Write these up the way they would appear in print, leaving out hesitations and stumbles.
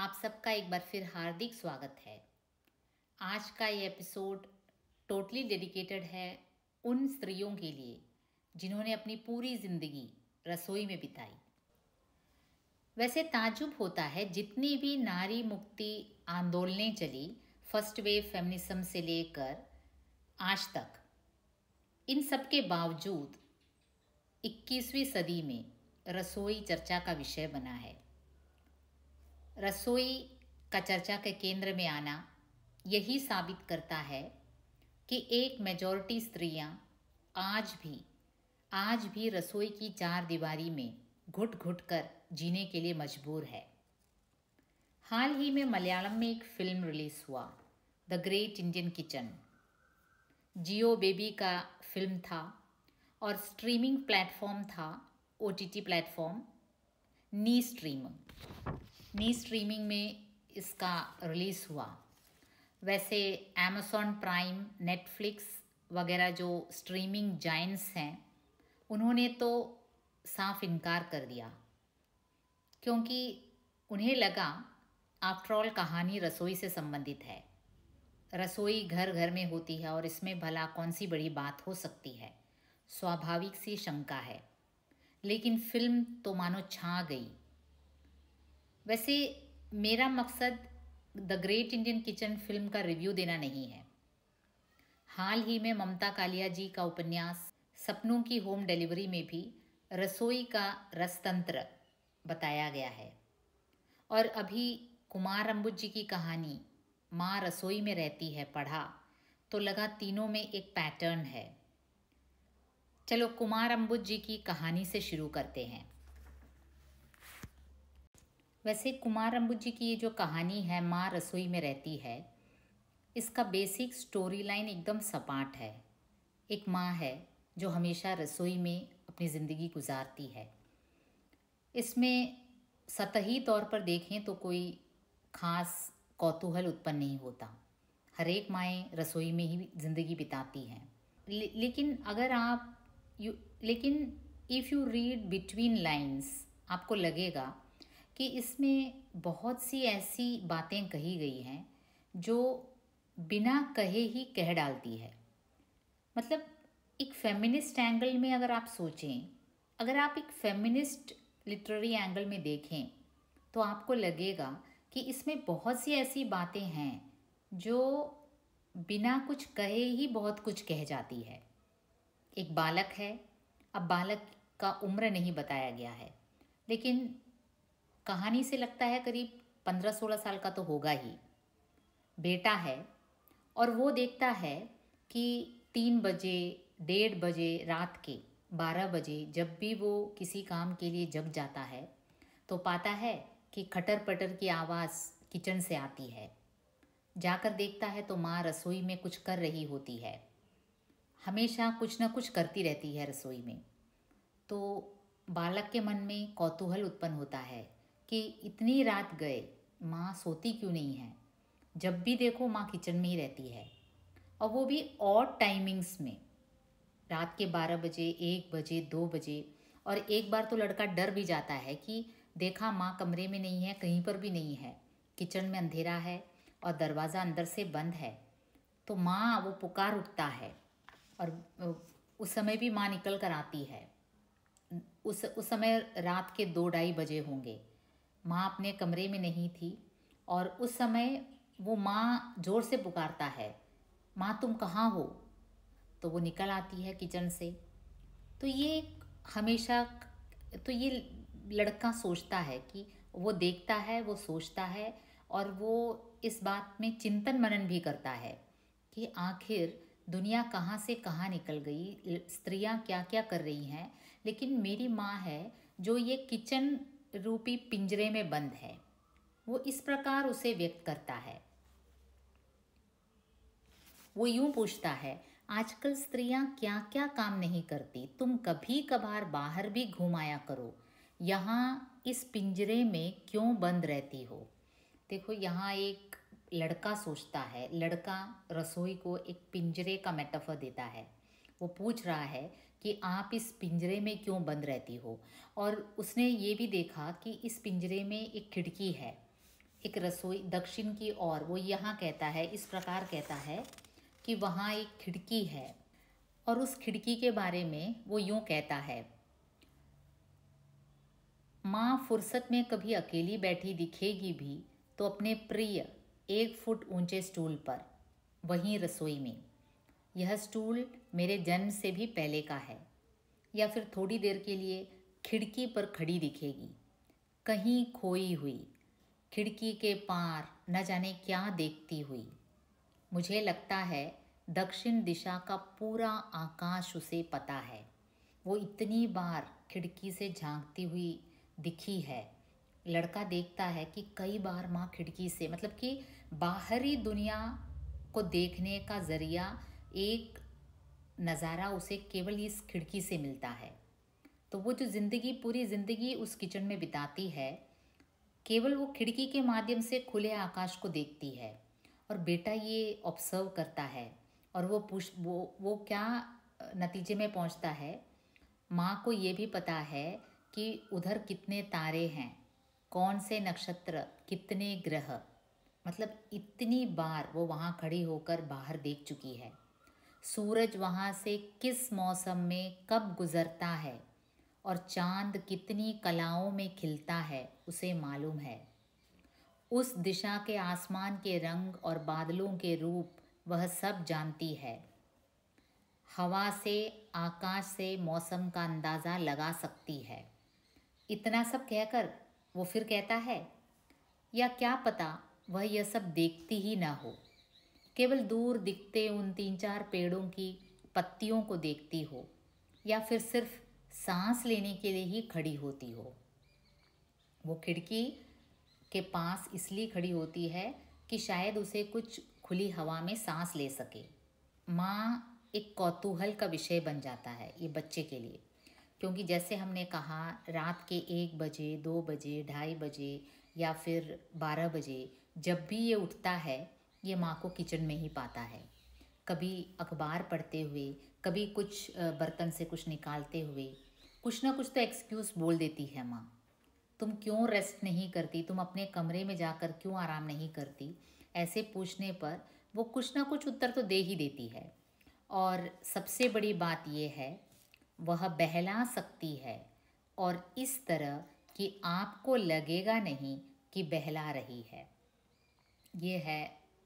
आप सबका एक बार फिर हार्दिक स्वागत है। आज का ये एपिसोड टोटली डेडिकेटेड है उन स्त्रियों के लिए जिन्होंने अपनी पूरी ज़िंदगी रसोई में बिताई। वैसे ताज्जुब होता है, जितनी भी नारी मुक्ति आंदोलनें चली, फर्स्ट वेव फेमिनिज्म से लेकर आज तक, इन सब के बावजूद 21वीं सदी में रसोई चर्चा का विषय बना है। रसोई का चर्चा के केंद्र में आना यही साबित करता है कि एक मेजॉरिटी स्त्रियां आज भी रसोई की चार दीवारी में घुट घुट कर जीने के लिए मजबूर है। हाल ही में मलयालम में एक फिल्म रिलीज़ हुआ, the great Indian kitchen. Jio baby का फिल्म था और स्ट्रीमिंग प्लेटफॉर्म था OTT प्लेटफॉर्म नी स्ट्रीमिंग में इसका रिलीज़ हुआ। वैसे Amazon प्राइम, नेटफ्लिक्स वगैरह जो स्ट्रीमिंग जायंट्स हैं, उन्होंने तो साफ इनकार कर दिया, क्योंकि उन्हें लगा आफ्टर ऑल कहानी रसोई से संबंधित है। रसोई घर घर में होती है और इसमें भला कौन सी बड़ी बात हो सकती है, स्वाभाविक सी शंका है। लेकिन फिल्म तो मानो छा गई। वैसे मेरा मकसद the great Indian kitchen film का रिव्यू देना नहीं है। हाल ही में ममता कालिया जी का उपन्यास सपनों की होम डिलीवरी में भी रसोई का रसतंत्र बताया गया है, और अभी कुमार अम्बुज जी की कहानी माँ रसोई में रहती है पढ़ा तो लगा तीनों में एक पैटर्न है। चलो कुमार अम्बुज जी की कहानी से शुरू करते हैं। वैसे कुमार अम्बुज जी की ये जो कहानी है, माँ रसोई में रहती है, इसका बेसिक स्टोरी लाइन एकदम सपाट है। एक माँ है जो हमेशा रसोई में अपनी ज़िंदगी गुजारती है। इसमें सतही तौर पर देखें तो कोई ख़ास कौतूहल उत्पन्न नहीं होता। हर एक माएँ रसोई में ही ज़िंदगी बिताती हैं। लेकिन if you read between lines, आपको लगेगा कि इसमें बहुत सी ऐसी बातें कही गई हैं जो बिना कहे ही कह डालती है। मतलब एक फेमिनिस्ट एंगल में अगर आप सोचें, अगर आप एक फेमिनिस्ट लिटरेरी एंगल में देखें, तो आपको लगेगा कि इसमें बहुत सी ऐसी बातें हैं जो बिना कुछ कहे ही बहुत कुछ कह जाती है। एक बालक है, अब बालक का उम्र नहीं बताया गया है, लेकिन कहानी से लगता है करीब 15-16 साल का तो होगा ही। बेटा है और वो देखता है कि 3 बजे, 1:30 बजे, रात के 12 बजे जब भी वो किसी काम के लिए जग जाता है तो पाता है कि खटर पटर की आवाज़ किचन से आती है। जाकर देखता है तो माँ रसोई में कुछ कर रही होती है। हमेशा कुछ ना कुछ करती रहती है रसोई में। तो बालक के मन में कौतूहल उत्पन्न होता है कि इतनी रात गए माँ सोती क्यों नहीं है। जब भी देखो माँ किचन में ही रहती है, और वो भी ऑड टाइमिंग्स में, रात के 12 बजे, 1 बजे, 2 बजे। और एक बार तो लड़का डर भी जाता है कि देखा माँ कमरे में नहीं है, कहीं पर भी नहीं है, किचन में अंधेरा है और दरवाज़ा अंदर से बंद है। तो माँ, वो पुकार उठता है और उस समय भी माँ निकल कर आती है। उस समय रात के 2-2:30 बजे होंगे। माँ अपने कमरे में नहीं थी और उस समय वो माँ ज़ोर से पुकारता है, माँ तुम कहाँ हो। तो वो निकल आती है किचन से। तो ये हमेशा, तो ये लड़का सोचता है कि वो देखता है, वो सोचता है, और वो इस बात में चिंतन मनन भी करता है कि आखिर दुनिया कहाँ से कहाँ निकल गई, स्त्रियाँ क्या क्या कर रही हैं, लेकिन मेरी माँ है जो ये किचन रूपी पिंजरे में बंद है। वो इस प्रकार उसे व्यक्त करता है। वो यूं पूछता है, आजकल स्त्रियां क्या क्या काम नहीं करती, तुम कभी कभार बाहर भी घूम आया करो, यहाँ इस पिंजरे में क्यों बंद रहती हो। देखो, यहाँ एक लड़का सोचता है, लड़का रसोई को एक पिंजरे का मेटाफर देता है। वो पूछ रहा है कि आप इस पिंजरे में क्यों बंद रहती हो। और उसने ये भी देखा कि इस पिंजरे में एक खिड़की है, एक रसोई दक्षिण की ओर, वो यहाँ कहता है, इस प्रकार कहता है कि वहाँ एक खिड़की है और उस खिड़की के बारे में वो यूँ कहता है, माँ फुर्सत में कभी अकेली बैठी दिखेगी भी तो अपने प्रिय 1 फुट ऊंचे स्टूल पर, वहीं रसोई में। यह स्टूल मेरे जन्म से भी पहले का है। या फिर थोड़ी देर के लिए खिड़की पर खड़ी दिखेगी, कहीं खोई हुई, खिड़की के पार न जाने क्या देखती हुई। मुझे लगता है दक्षिण दिशा का पूरा आकाश उसे पता है। वो इतनी बार खिड़की से झांकती हुई दिखी है। लड़का देखता है कि कई बार माँ खिड़की से, मतलब कि बाहरी दुनिया को देखने का ज़रिया, एक नज़ारा उसे केवल इस खिड़की से मिलता है। तो वो जो ज़िंदगी, पूरी ज़िंदगी उस किचन में बिताती है, केवल वो खिड़की के माध्यम से खुले आकाश को देखती है। और बेटा ये ऑब्जर्व करता है और वो क्या नतीजे में पहुंचता है। माँ को ये भी पता है कि उधर कितने तारे हैं, कौन से नक्षत्र, कितने ग्रह, मतलब इतनी बार वो वहाँ खड़ी होकर बाहर देख चुकी है। सूरज वहाँ से किस मौसम में कब गुजरता है और चांद कितनी कलाओं में खिलता है उसे मालूम है। उस दिशा के आसमान के रंग और बादलों के रूप वह सब जानती है। हवा से, आकाश से मौसम का अंदाज़ा लगा सकती है। इतना सब कहकर वो फिर कहता है, या क्या पता वह यह सब देखती ही ना हो, केवल दूर दिखते उन 3-4 पेड़ों की पत्तियों को देखती हो, या फिर सिर्फ सांस लेने के लिए ही खड़ी होती हो। वो खिड़की के पास इसलिए खड़ी होती है कि शायद उसे कुछ खुली हवा में सांस ले सके। माँ एक कौतूहल का विषय बन जाता है ये बच्चे के लिए, क्योंकि जैसे हमने कहा, रात के 1 बजे, 2 बजे, 2:30 बजे या फिर 12 बजे जब भी ये उठता है, ये माँ को किचन में ही पाता है। कभी अखबार पढ़ते हुए, कभी कुछ बर्तन से कुछ निकालते हुए, कुछ ना कुछ तो एक्सक्यूज़ बोल देती है माँ। तुम क्यों रेस्ट नहीं करती, तुम अपने कमरे में जाकर क्यों आराम नहीं करती, ऐसे पूछने पर वो कुछ ना कुछ उत्तर तो दे ही देती है। और सबसे बड़ी बात यह है, वह बहला सकती है, और इस तरह कि आपको लगेगा नहीं कि बहला रही है। ये है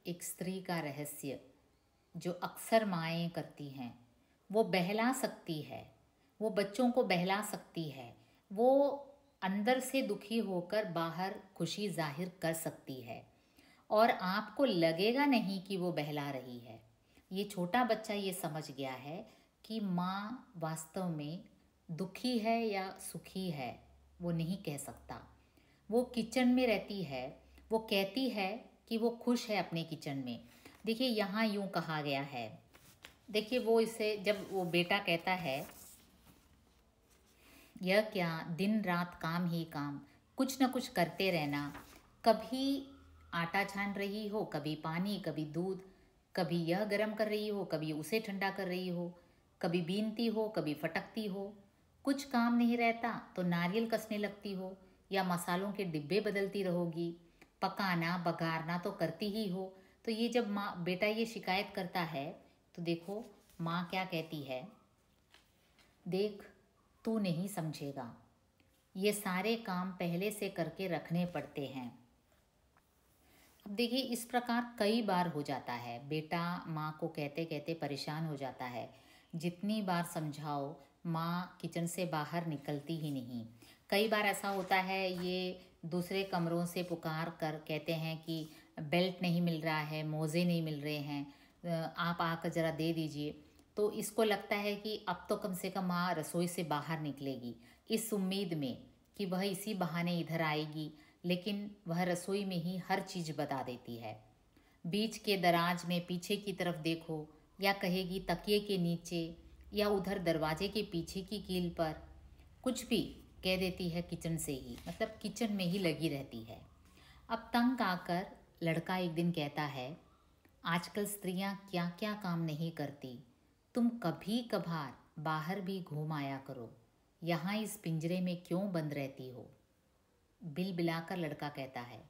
एक स्त्री का रहस्य जो अक्सर माएँ करती हैं। वो बहला सकती है, वो बच्चों को बहला सकती है, वो अंदर से दुखी होकर बाहर खुशी जाहिर कर सकती है, और आपको लगेगा नहीं कि वो बहला रही है। ये छोटा बच्चा ये समझ गया है कि माँ वास्तव में दुखी है या सुखी है, वो नहीं कह सकता। वो किचन में रहती है, वो कहती है कि वो खुश है अपने किचन में। देखिए यहाँ यूँ कहा गया है, देखिए वो इसे, जब वो बेटा कहता है, यह क्या दिन रात काम ही काम, कुछ न कुछ करते रहना, कभी आटा छान रही हो, कभी पानी, कभी दूध, कभी यह गर्म कर रही हो, कभी उसे ठंडा कर रही हो, कभी बीनती हो, कभी फटकती हो, कुछ काम नहीं रहता तो नारियल कसने लगती हो, या मसालों के डिब्बे बदलती रहोगी, पकाना बघारना तो करती ही हो। तो ये जब माँ बेटा ये शिकायत करता है, तो देखो माँ क्या कहती है, देख तू नहीं समझेगा, ये सारे काम पहले से करके रखने पड़ते हैं। अब देखिए इस प्रकार कई बार हो जाता है, बेटा माँ को कहते कहते परेशान हो जाता है। जितनी बार समझाओ, माँ किचन से बाहर निकलती ही नहीं। कई बार ऐसा होता है, ये दूसरे कमरों से पुकार कर कहते हैं कि बेल्ट नहीं मिल रहा है, मोज़े नहीं मिल रहे हैं, आप आकर ज़रा दे दीजिए। तो इसको लगता है कि अब तो कम से कम माँ रसोई से बाहर निकलेगी, इस उम्मीद में कि वह इसी बहाने इधर आएगी, लेकिन वह रसोई में ही हर चीज़ बता देती है। बीच के दराज में पीछे की तरफ देखो, या कहेगी तकिए के नीचे, या उधर दरवाजे के पीछे की कील पर, कुछ भी कह देती है किचन से ही, मतलब किचन में ही लगी रहती है। अब तंग आकर लड़का एक दिन कहता है, आजकल स्त्रियां क्या क्या काम नहीं करती, तुम कभी कभार बाहर भी घूम आया करो, यहाँ इस पिंजरे में क्यों बंद रहती हो। बिल बिलाकर लड़का कहता है।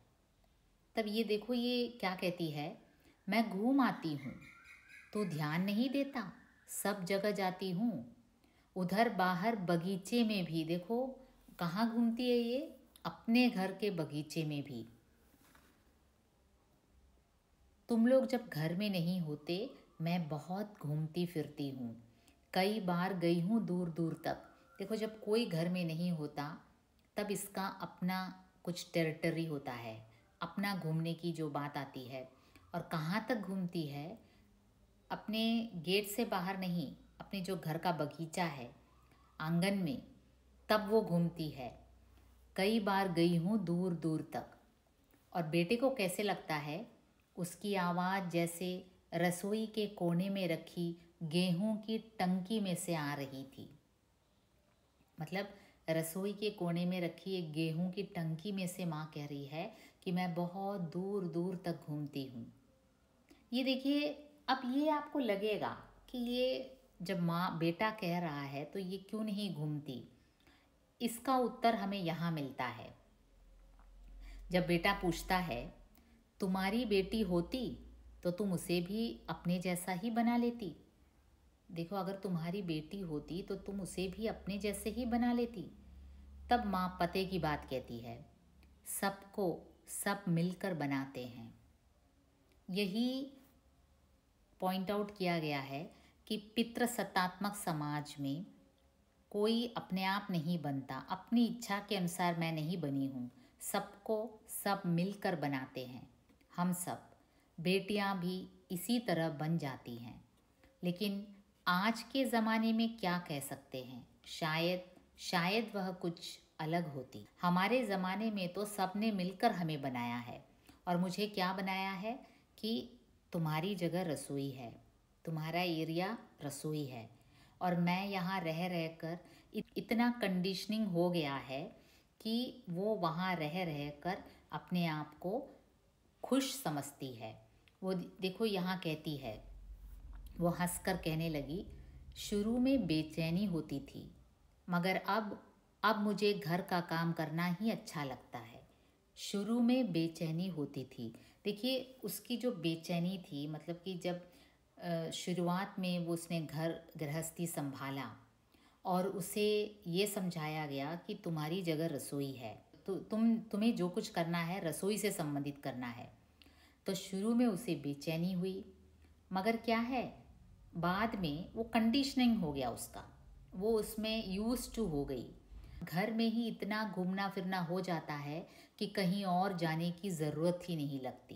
तब ये देखो ये क्या कहती है, मैं घूम आती हूँ तो ध्यान नहीं देता, सब जगह जाती हूँ, उधर बाहर बगीचे में भी। देखो कहाँ घूमती है ये, अपने घर के बगीचे में भी। तुम लोग जब घर में नहीं होते मैं बहुत घूमती फिरती हूँ, कई बार गई हूँ दूर दूर तक। देखो जब कोई घर में नहीं होता तब इसका अपना कुछ टेरिटरी होता है, अपना घूमने की जो बात आती है। और कहाँ तक घूमती है, अपने गेट से बाहर नहीं, अपने जो घर का बगीचा है आंगन में, तब वो घूमती है। कई बार गई हूँ दूर दूर तक। और बेटे को कैसे लगता है, उसकी आवाज़ जैसे रसोई के कोने में रखी गेहूं की टंकी में से आ रही थी। मतलब रसोई के कोने में रखी एक गेहूं की टंकी में से माँ कह रही है कि मैं बहुत दूर दूर तक घूमती हूँ। ये देखिए, अब ये आपको लगेगा कि ये जब माँ बेटा कह रहा है तो ये क्यों नहीं घूमती। इसका उत्तर हमें यहाँ मिलता है। जब बेटा पूछता है, तुम्हारी बेटी होती तो तुम उसे भी अपने जैसा ही बना लेती। देखो अगर तुम्हारी बेटी होती तो तुम उसे भी अपने जैसे ही बना लेती। तब माँ पते की बात कहती है, सबको सब मिलकर बनाते हैं। यही पॉइंट आउट किया गया है कि पितृसत्तात्मक समाज में कोई अपने आप नहीं बनता, अपनी इच्छा के अनुसार मैं नहीं बनी हूँ, सबको सब मिलकर बनाते हैं। हम सब बेटियां भी इसी तरह बन जाती हैं। लेकिन आज के ज़माने में क्या कह सकते हैं, शायद वह कुछ अलग होती। हमारे ज़माने में तो सबने मिलकर हमें बनाया है। और मुझे क्या बनाया है कि तुम्हारी जगह रसोई है, तुम्हारा एरिया रसोई है, और मैं यहाँ रह रह कर इतना कंडीशनिंग हो गया है कि वो वहाँ रह रह कर अपने आप को खुश समझती है। वो देखो यहाँ कहती है, वो हंसकर कहने लगी, शुरू में बेचैनी होती थी मगर अब मुझे घर का काम करना ही अच्छा लगता है। शुरू में बेचैनी होती थी। देखिए उसकी जो बेचैनी थी, मतलब कि जब शुरुआत में वो उसने घर गृहस्थी संभाला और उसे ये समझाया गया कि तुम्हारी जगह रसोई है, तो तुम्हें जो कुछ करना है रसोई से संबंधित करना है। तो शुरू में उसे बेचैनी हुई, मगर क्या है, बाद में वो कंडीशनिंग हो गया उसका, वो उसमें यूज टू हो गई। घर में ही इतना घूमना फिरना हो जाता है कि कहीं और जाने की ज़रूरत ही नहीं लगती।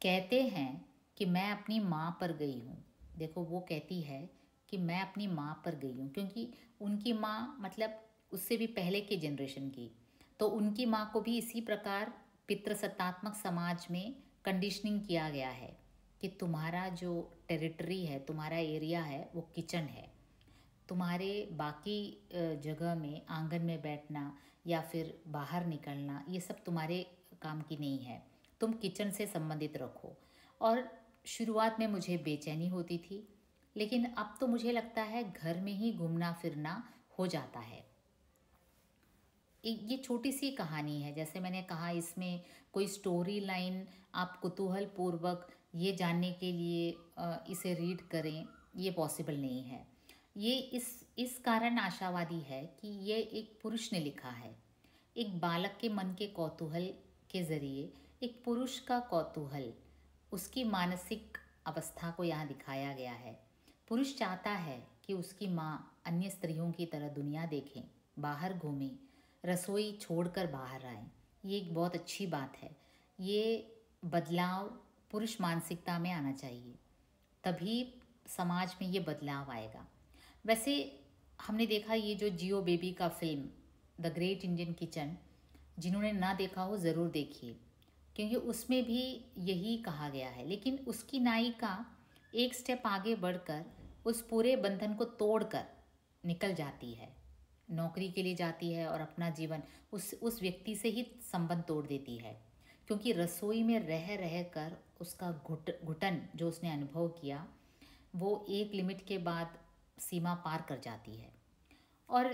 कहते हैं कि मैं अपनी माँ पर गई हूँ। देखो वो कहती है कि मैं अपनी माँ पर गई हूँ, क्योंकि उनकी माँ मतलब उससे भी पहले के जनरेशन की, तो उनकी माँ को भी इसी प्रकार पितृसत्तात्मक समाज में कंडीशनिंग किया गया है कि तुम्हारा जो टेरिटरी है, तुम्हारा एरिया है, वो किचन है। तुम्हारे बाकी जगह में आंगन में बैठना या फिर बाहर निकलना, ये सब तुम्हारे काम की नहीं है, तुम किचन से संबंधित रखो। और शुरुआत में मुझे बेचैनी होती थी, लेकिन अब तो मुझे लगता है घर में ही घूमना फिरना हो जाता है। ये छोटी सी कहानी है, जैसे मैंने कहा इसमें कोई स्टोरी लाइन आप कुतूहल पूर्वक ये जानने के लिए इसे रीड करें, ये पॉसिबल नहीं है। ये इस कारण आशावादी है कि ये एक पुरुष ने लिखा है। एक बालक के मन के कौतूहल के ज़रिए एक पुरुष का कौतूहल, उसकी मानसिक अवस्था को यहाँ दिखाया गया है। पुरुष चाहता है कि उसकी माँ अन्य स्त्रियों की तरह दुनिया देखें, बाहर घूमें, रसोई छोड़कर बाहर आए। ये एक बहुत अच्छी बात है। ये बदलाव पुरुष मानसिकता में आना चाहिए, तभी समाज में ये बदलाव आएगा। वैसे हमने देखा ये जो जियो बेबी का film the great Indian kitchen, जिन्होंने ना देखा हो ज़रूर देखिए, क्योंकि उसमें भी यही कहा गया है। लेकिन उसकी नायिका एक स्टेप आगे बढ़कर उस पूरे बंधन को तोड़कर निकल जाती है, नौकरी के लिए जाती है और अपना जीवन उस व्यक्ति से ही संबंध तोड़ देती है, क्योंकि रसोई में रह रह कर उसका घुटन जो उसने अनुभव किया, वो एक लिमिट के बाद सीमा पार कर जाती है। और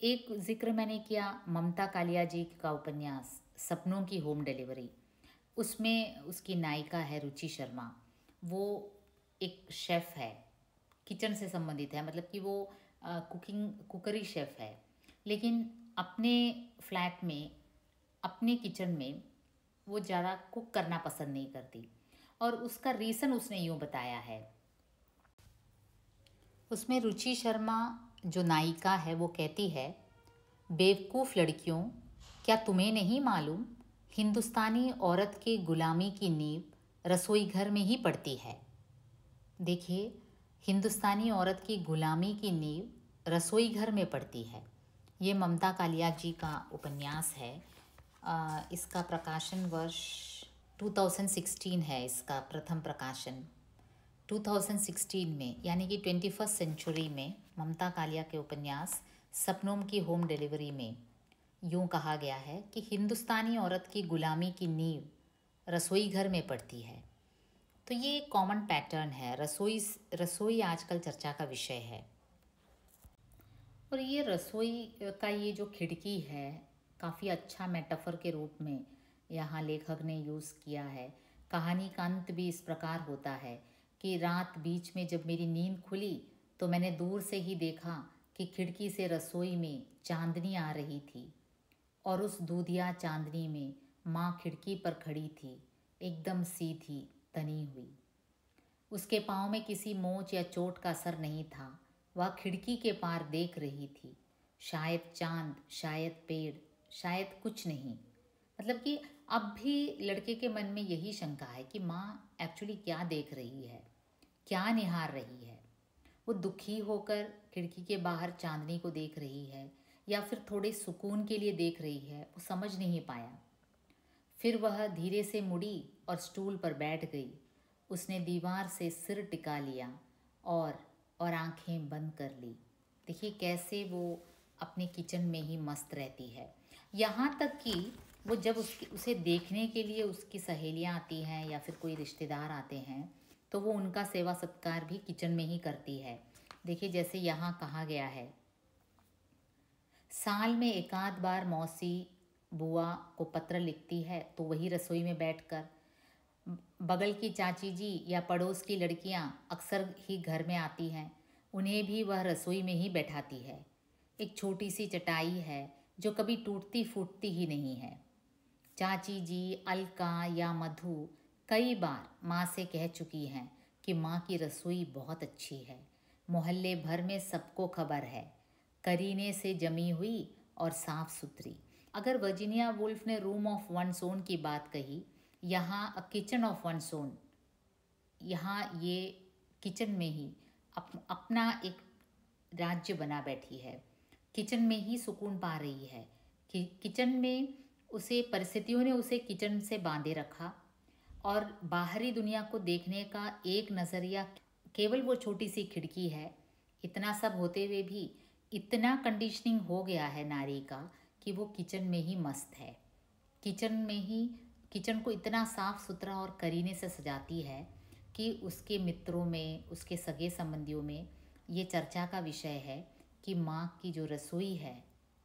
एक जिक्र मैंने किया ममता कालिया जी का उपन्यास सपनों की होम डिलीवरी, उसमें उसकी नायिका है रुचि शर्मा। वो एक शेफ़ है, किचन से संबंधित है, मतलब कि वो कुकरी शेफ़ है, लेकिन अपने फ्लैट में, अपने किचन में वो ज़्यादा कुक करना पसंद नहीं करती। और उसका रीज़न उसने यूँ बताया है। उसमें रुचि शर्मा जो नायिका है वो कहती है, बेवकूफ़ लड़कियों, क्या तुम्हें नहीं मालूम हिंदुस्तानी औरत के गुलामी की नींव रसोई घर में ही पड़ती है। देखिए, हिंदुस्तानी औरत की गुलामी की नींव रसोई घर में पड़ती है। ये ममता कालिया जी का उपन्यास है। इसका प्रकाशन वर्ष 2016 है, इसका प्रथम प्रकाशन 2016 में, यानी कि 21st सेंचुरी में ममता कालिया के उपन्यास सपनों की होम डिलीवरी में यूँ कहा गया है कि हिंदुस्तानी औरत की गुलामी की नींव रसोई घर में पड़ती है। तो ये एक कॉमन पैटर्न है। रसोई आजकल चर्चा का विषय है। और ये रसोई का ये जो खिड़की है, काफ़ी अच्छा मेटाफर के रूप में यहाँ लेखक ने यूज़ किया है। कहानी का अंत भी इस प्रकार होता है कि रात बीच में जब मेरी नींद खुली तो मैंने दूर से ही देखा कि खिड़की से रसोई में चांदनी आ रही थी, और उस दूधिया चांदनी में माँ खिड़की पर खड़ी थी, एकदम सीधी, तनी हुई। उसके पाँव में किसी मोच या चोट का असर नहीं था। वह खिड़की के पार देख रही थी, शायद चांद, शायद पेड़, शायद कुछ नहीं। मतलब कि अब भी लड़के के मन में यही शंका है कि माँ एक्चुअली क्या देख रही है, क्या निहार रही है। वो दुखी होकर खिड़की के बाहर चांदनी को देख रही है या फिर थोड़े सुकून के लिए देख रही है, वो समझ नहीं पाया। फिर वह धीरे से मुड़ी और स्टूल पर बैठ गई। उसने दीवार से सिर टिका लिया और आंखें बंद कर ली। देखिए कैसे वो अपने किचन में ही मस्त रहती है। यहाँ तक कि वो जब उसे देखने के लिए उसकी सहेलियाँ आती हैं या फिर कोई रिश्तेदार आते हैं तो वो उनका सेवा सत्कार भी किचन में ही करती है। देखिए जैसे यहाँ कहा गया है, साल में एक आध बार मौसी बुआ को पत्र लिखती है तो वही रसोई में बैठकर। बगल की चाची जी या पड़ोस की लड़कियां अक्सर ही घर में आती हैं, उन्हें भी वह रसोई में ही बैठाती है। एक छोटी सी चटाई है जो कभी टूटती फूटती ही नहीं है। चाची जी अलका या मधु कई बार माँ से कह चुकी हैं कि माँ की रसोई बहुत अच्छी है, मोहल्ले भर में सबको खबर है, करीने से जमी हुई और साफ सुथरी। अगर वर्जीनिया वुल्फ ने रूम ऑफ वंस ओन की बात कही, यहाँ अ किचन ऑफ वंस ओन, यहाँ ये किचन में ही अपना एक राज्य बना बैठी है, किचन में ही सुकून पा रही है। कि किचन में उसे परिस्थितियों ने उसे किचन से बांधे रखा, और बाहरी दुनिया को देखने का एक नज़रिया केवल वो छोटी सी खिड़की है। इतना सब होते हुए भी इतना कंडीशनिंग हो गया है नारी का कि वो किचन में ही मस्त है। किचन में ही किचन को इतना साफ सुथरा और करीने से सजाती है कि उसके मित्रों में, उसके सगे संबंधियों में ये चर्चा का विषय है कि माँ की जो रसोई है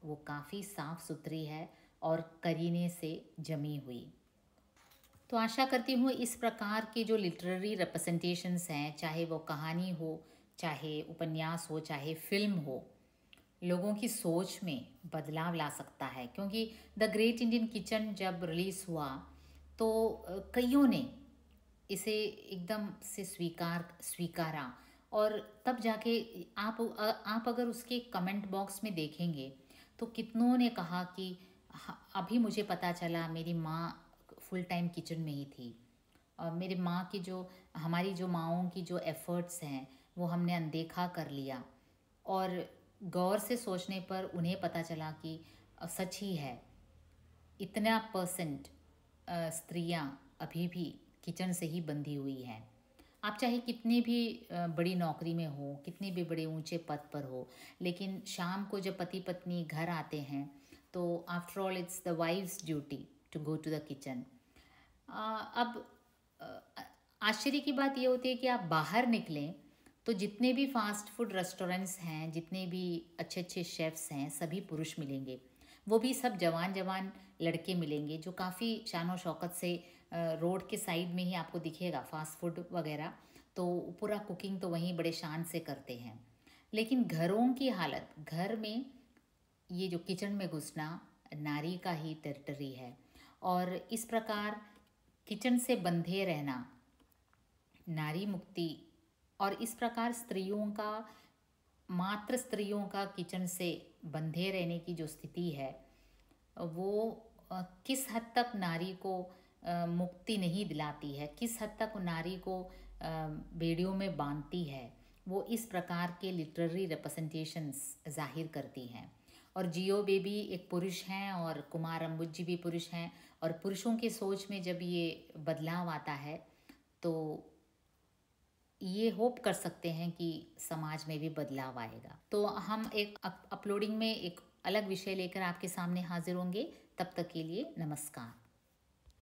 वो काफ़ी साफ सुथरी है और करीने से जमी हुई। तो आशा करती हूँ इस प्रकार के जो लिटरेरी रिप्रेजेंटेशंस हैं, चाहे वो कहानी हो, चाहे उपन्यास हो, चाहे फिल्म हो, लोगों की सोच में बदलाव ला सकता है। क्योंकि द ग्रेट इंडियन किचन जब रिलीज़ हुआ तो कईयों ने इसे एकदम से स्वीकारा, और तब जाके आप अगर उसके कमेंट बॉक्स में देखेंगे तो कितनों ने कहा कि अभी मुझे पता चला मेरी माँ फुल टाइम किचन में ही थी, और मेरी माँ की जो, हमारी जो माँओं की जो एफ़र्ट्स हैं वो हमने अनदेखा कर लिया। और गौर से सोचने पर उन्हें पता चला कि सच ही है, इतना परसेंट स्त्रियां अभी भी किचन से ही बंधी हुई हैं। आप चाहे कितनी भी बड़ी नौकरी में हो, कितने भी बड़े ऊंचे पद पर हो, लेकिन शाम को जब पति पत्नी घर आते हैं तो after all it's the wife's duty to go to the kitchen. अब आश्चर्य की बात यह होती है कि आप बाहर निकलें तो जितने भी फास्ट फूड रेस्टोरेंट्स हैं, जितने भी अच्छे अच्छे शेफ्स हैं, सभी पुरुष मिलेंगे। वो भी सब जवान जवान लड़के मिलेंगे जो काफ़ी शान और शौकत से रोड के साइड में ही आपको दिखेगा फास्ट फूड वगैरह, तो पूरा कुकिंग तो वहीं बड़े शान से करते हैं। लेकिन घरों की हालत, घर में ये जो किचन में घुसना नारी का ही टेरिटरी है, और इस प्रकार किचन से बंधे रहना नारी मुक्ति, और इस प्रकार स्त्रियों का, मात्र स्त्रियों का किचन से बंधे रहने की जो स्थिति है वो किस हद तक नारी को मुक्ति नहीं दिलाती है, किस हद तक नारी को बेड़ियों में बांधती है, वो इस प्रकार के लिटरेरी रिप्रेजेंटेशंस जाहिर करती हैं। और जियो बेबी एक पुरुष हैं और कुमार अम्बुजी भी पुरुष हैं, और पुरुषों की सोच में जब ये बदलाव आता है तो ये होप कर सकते हैं कि समाज में भी बदलाव आएगा। तो हम एक अपलोडिंग में एक अलग विषय लेकर आपके सामने हाजिर होंगे। तब तक के लिए नमस्कार।